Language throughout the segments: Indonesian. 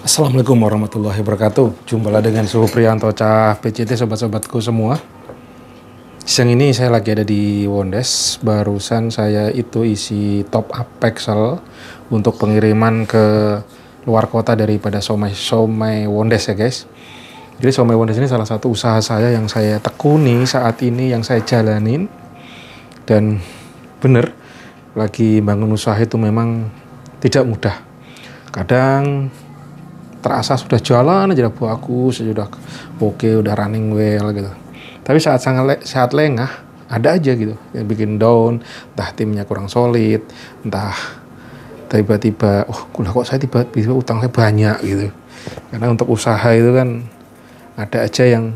Assalamualaikum warahmatullahi wabarakatuh. Jumpa lagi dengan Suhu Priyanto Cah PCT, sobat-sobatku semua. Siang ini saya lagi ada di Wondes. Barusan saya itu isi top up Pexel untuk pengiriman ke luar kota daripada Somai Wondes ya guys. Jadi Somai Wondes ini salah satu usaha saya yang saya tekuni saat ini, yang saya jalanin. Dan bener, lagi bangun usaha itu memang tidak mudah. Kadang terasa sudah jalan aja bagus, sudah oke, udah running well gitu. Tapi saat lengah ada aja gitu yang bikin down, entah timnya kurang solid, entah tiba-tiba kok saya tiba-tiba utang saya banyak gitu. Karena untuk usaha itu kan ada aja yang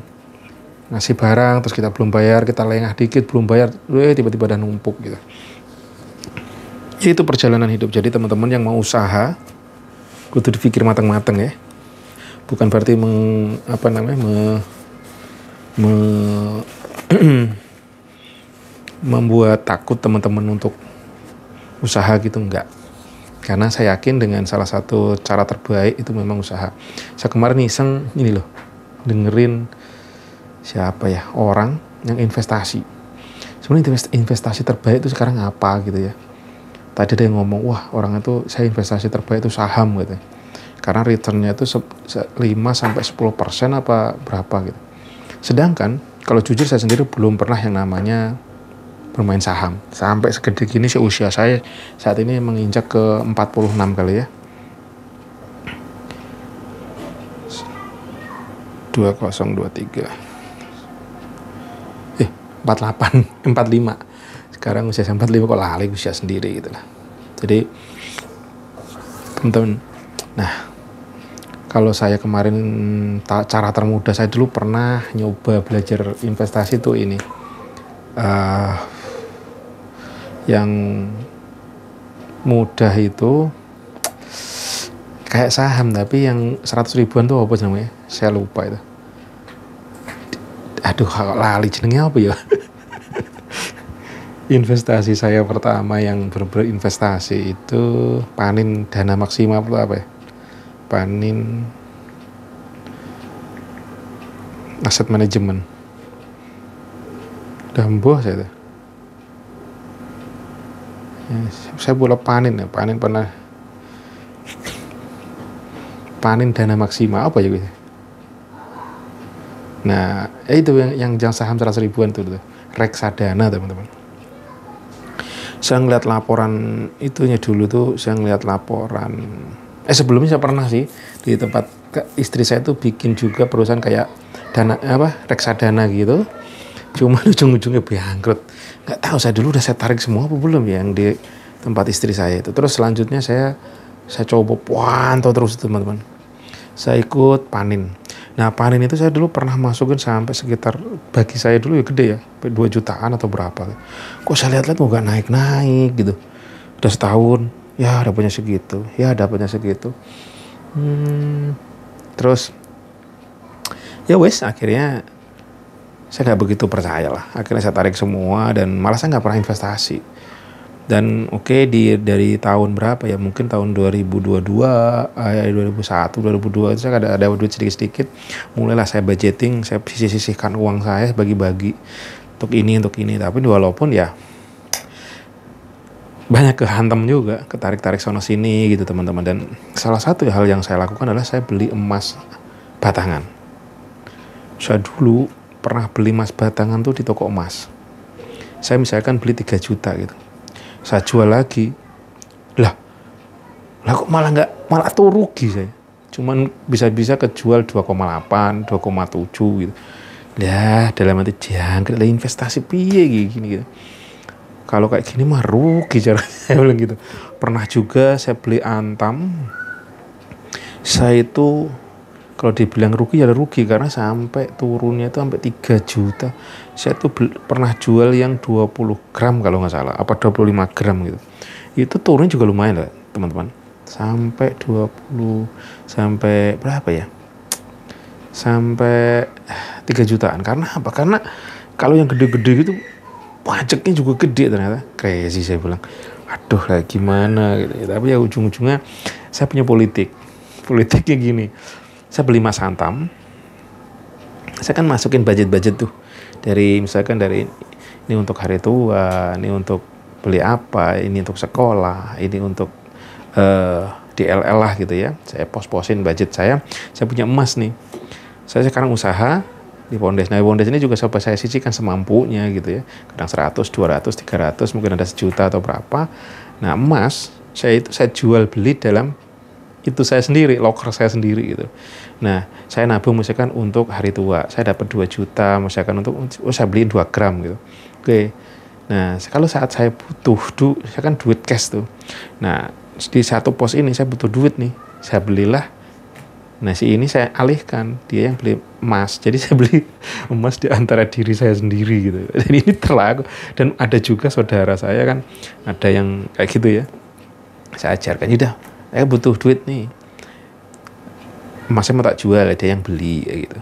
ngasih barang terus kita belum bayar, kita lengah dikit belum bayar, tiba-tiba udah numpuk gitu. Ya itu perjalanan hidup. Jadi teman-teman yang mau usaha kudu dipikir matang-matang ya. Bukan berarti membuat takut teman-teman untuk usaha gitu, enggak. Karena saya yakin dengan salah satu cara terbaik itu memang usaha. Saya kemarin iseng ini loh, dengerin siapa ya, orang yang investasi. Sebenarnya investasi terbaik itu sekarang apa gitu ya. Tadi ada yang ngomong, wah orang itu saya investasi terbaik itu saham gitu. Karena returnnya itu 5-10% apa berapa gitu. Sedangkan kalau jujur saya sendiri belum pernah yang namanya bermain saham. Sampai segede gini usia saya saat ini menginjak ke 46 kali ya. 2023. 48, 45. Sekarang usia 45 kok lali usia sendiri gitu lah. Jadi teman-teman, nah kalau saya kemarin cara termudah, saya dulu pernah nyoba belajar investasi tuh ini yang mudah itu kayak saham tapi yang 100 ribuan tuh apa namanya, saya lupa itu. Aduh lali jenengnya apa ya. Investasi saya pertama yang berinvestasi itu panin dana maksimal atau apa ya, panin aset manajemen damboh saya tuh ya, saya boleh panin pernah panin dana maksimal apa ya gitu. Nah itu yang saham 100 ribuan tuh reksadana teman-teman. Saya ngeliat laporan itunya dulu tuh, saya ngeliat laporan sebelumnya saya pernah sih di tempat istri saya tuh bikin juga perusahaan kayak reksadana gitu, cuma ujung-ujungnya bangkrut. Nggak tahu saya dulu udah saya tarik semua apa belum ya yang di tempat istri saya itu. Terus selanjutnya saya coba pantau terus teman-teman, saya ikut panin. Nah panin itu saya dulu pernah masukin sampai sekitar, bagi saya dulu ya gede ya, 2 jutaan atau berapa. Kok saya lihat-lihat mau gak naik-naik gitu. Udah setahun, ya dapatnya segitu. Terus ya wes akhirnya saya gak begitu percaya lah. Akhirnya saya tarik semua dan malah saya gak pernah investasi. Dan dari tahun berapa ya, mungkin tahun 2022, 2001, 2002 itu saya ada duit sedikit-sedikit. Mulailah saya budgeting, saya sisihkan uang saya, bagi-bagi untuk ini. Tapi walaupun ya banyak kehantam juga, ketarik-tarik sono sini gitu teman-teman. Dan salah satu hal yang saya lakukan adalah saya beli emas batangan. Saya dulu pernah beli emas batangan tuh di toko emas. Saya misalkan beli 3 juta gitu, saya jual lagi, lah kok malah tuh rugi saya. Cuman bisa kejual 2,8, 2,7 gitu. Ya dalam arti jangkrik lah, investasi piye gini gitu. Kalau kayak gini mah rugi cara saya bilang gitu. Pernah juga saya beli Antam. Saya itu kalau dibilang rugi ya rugi, karena sampai turunnya itu sampai 3 juta. Saya tuh pernah jual yang 20 gram kalau nggak salah, apa 25 gram gitu. Itu turunnya juga lumayan lah teman-teman. Sampai 20, sampai berapa ya? Sampai 3 jutaan. Karena apa? Karena kalau yang gede-gede gitu pajaknya juga gede ternyata. Crazy saya bilang. Aduh kayak gimana gitu. Tapi ya ujung-ujungnya saya punya politik politiknya gini, saya beli emas hantam, saya kan masukin budget tuh, dari misalkan dari ini untuk hari tua, ini untuk beli apa, ini untuk sekolah, ini untuk DLL lah gitu ya. Saya pos-posin budget saya punya emas nih. Saya sekarang usaha di Pondes. Nah, Pondes ini juga coba saya sisihkan semampunya gitu ya. Kadang 100, 200, 300, mungkin ada 1 juta atau berapa. Nah, emas saya jual beli dalam itu saya sendiri, loker saya sendiri gitu. Nah, saya nabung misalkan untuk hari tua, saya dapat 2 juta, misalkan untuk saya beliin 2 gram gitu. Oke. Nah, kalau saat saya butuh saya kan duit cash tuh. Nah, di satu pos ini saya butuh duit nih, saya belilah. Nah, si ini saya alihkan, dia yang beli emas. Jadi saya beli emas di antara diri saya sendiri gitu. Jadi ini terlaku. Dan ada juga saudara saya kan, ada yang kayak gitu ya. Saya ajarkan, udah, saya butuh duit nih, emasnya mau tak jual, dia yang beli gitu.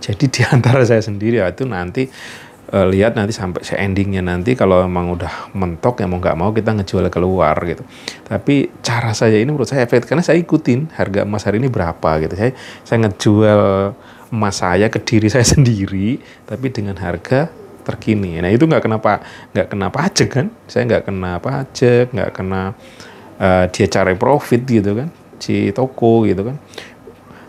Jadi di antara saya sendiri itu nanti lihat nanti sampai endingnya nanti kalau emang udah mentok ya mau nggak mau kita ngejual keluar gitu. Tapi cara saya ini menurut saya efektif karena saya ikutin harga emas hari ini berapa gitu. Saya ngejual emas saya ke diri saya sendiri tapi dengan harga terkini. Nah itu nggak kena pajak kan? Saya nggak kena pajak, nggak kena dia cari profit gitu kan, si toko gitu kan.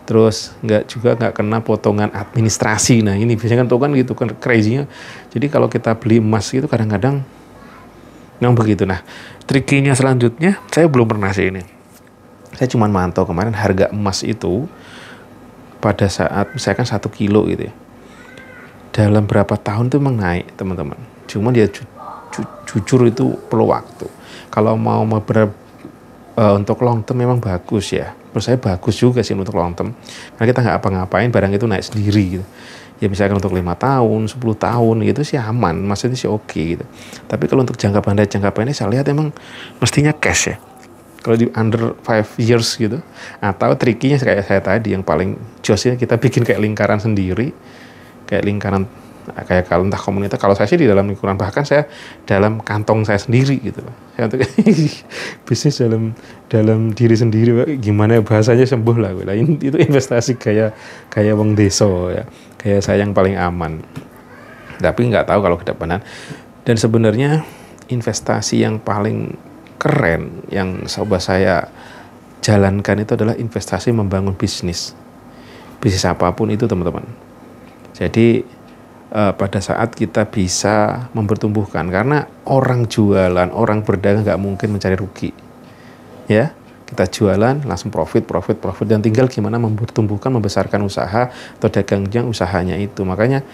Terus nggak kena potongan administrasi. Nah ini biasanya kan tuh kan gitu kan crazy-nya. Jadi kalau kita beli emas itu kadang-kadang memang begitu. Nah trikinya selanjutnya saya belum pernah sih ini. Saya cuma mantau kemarin harga emas itu pada saat misalkan 1 kilo gitu ya. Dalam berapa tahun tuh memang naik teman-teman. Cuma dia jujur itu perlu waktu. Kalau mau untuk long term memang bagus ya. Menurut saya bagus juga sih untuk long term. Karena kita nggak apa-ngapain, barang itu naik sendiri gitu. Ya misalkan untuk 5 tahun, 10 tahun gitu sih aman, maksudnya sih oke gitu. Tapi kalau untuk jangka pendek saya lihat emang mestinya cash ya. Kalau di under 5 years gitu. Atau trikinya kayak saya tadi yang paling josnya kita bikin kayak lingkaran sendiri. Kayak lingkaran kayak kalau entah komunitas, kalau saya sih di dalam lingkungan, bahkan saya dalam kantong saya sendiri gitu. Saya untuk bisnis dalam diri sendiri, gimana bahasanya sembuh lah. Itu investasi kayak wong deso ya, kayak saya yang paling aman. Tapi nggak tahu kalau kedepanan. Dan sebenarnya investasi yang paling keren yang coba saya jalankan itu adalah investasi membangun bisnis apapun itu teman-teman. Jadi pada saat kita bisa mempertumbuhkan, karena orang jualan, orang berdagang nggak mungkin mencari rugi ya. Kita jualan langsung profit dan tinggal gimana mempertumbuhkan, membesarkan usaha atau dagangnya usahanya itu. Makanya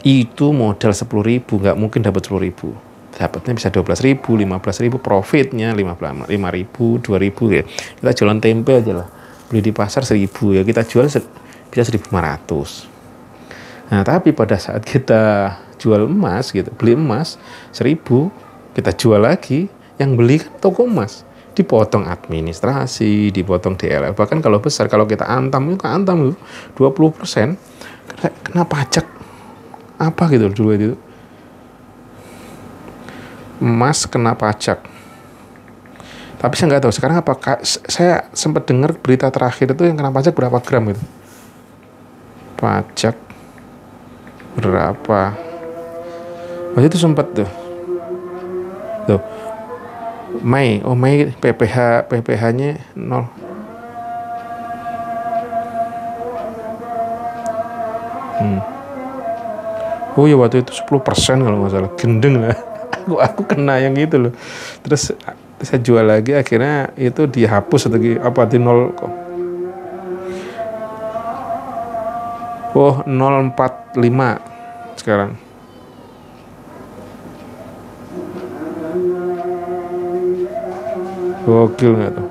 itu modal 10.000 nggak mungkin dapat 10.000, dapatnya bisa 12.000, 15.000, profitnya 5.000, 2.000 ya. Kita jualan tempe aja lah, beli di pasar 1.000 ya, kita jual bisa 1.500. Nah, tapi pada saat kita jual emas gitu, beli emas 1.000, kita jual lagi, yang beli kan toko emas, dipotong administrasi, dipotong DLL. Bahkan kalau besar, kalau kita antam 20%, kena pajak apa gitu dulu itu. Emas kena pajak. Tapi saya nggak tahu sekarang apakah, saya sempat dengar berita terakhir itu yang kena pajak berapa gram gitu. Pajak berapa? Waktu itu sempat tuh Mei PPH-nya 0. Oh ya waktu itu 10% kalau nggak salah, gendeng lah. aku kena yang gitu loh. Terus saya jual lagi, akhirnya itu dihapus atau apa di 0 kok. Oh 0,45 sekarang. Gokil nggak tuh?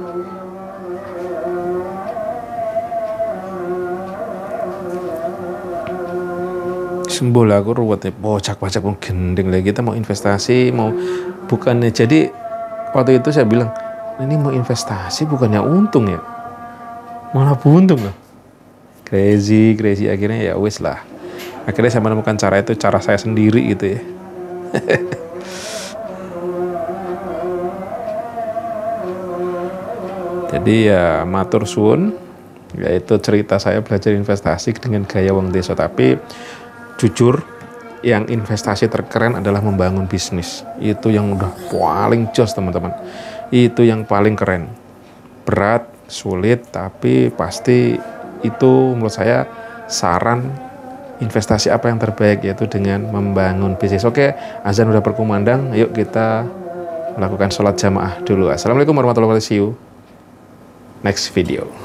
Sembuh lah, aku ruwet ya, pajak mau gendeng lagi. Kita mau investasi, mau bukannya, jadi waktu itu saya bilang ini mau investasi bukannya untung ya, malah buntung loh. Crazy akhirnya ya wis lah. Akhirnya saya menemukan cara saya sendiri gitu ya. Jadi ya matur suwun yaitu cerita saya belajar investasi dengan gaya wong desa. Tapi jujur, yang investasi terkeren adalah membangun bisnis. Itu yang udah paling jos teman-teman. Itu yang paling keren. Berat, sulit, tapi pasti itu menurut saya saran investasi apa yang terbaik, yaitu dengan membangun bisnis. Oke, azan udah berkumandang, yuk kita melakukan sholat jamaah dulu. Assalamualaikum warahmatullahi wabarakatuh. See you next video.